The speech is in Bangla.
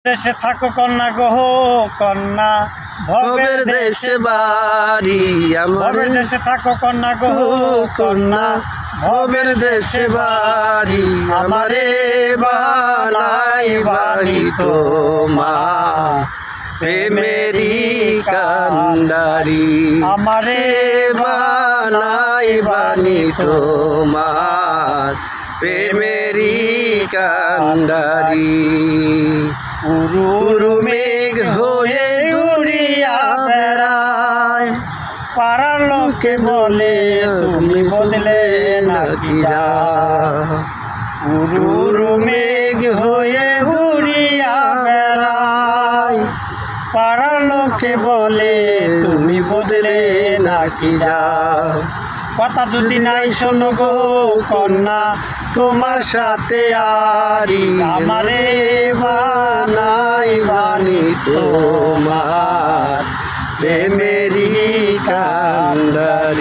দেশে থাকো কন্যা গো কন্যা ভবের দেশে বাড়ি আমার, ভবের দেশে থাকো কন্যা গো কন্যা ভবের দেশে বাড়ি আমারে বালাই বাড়ি তোমার প্রেমেরি কান্দারি আমারে বালাই বাণী তোমার প্রেমেরি কান্দারি উরু মেঘ হয়ে দুনিয়া বেড়ায় পাড়ার লোকে বলে তুমি বদলে নাকি যা উরু মেঘ হয়ে দুনিয়া বেড়ায় পাড়ার লোকে বলে তুমি বদলে নাকি যাও। কথা যদি নাই শোনো গো কন্যা তোমার সাথে আরি আমারে বানাই বাণী তোমার প্রেমেরি কান্দারি।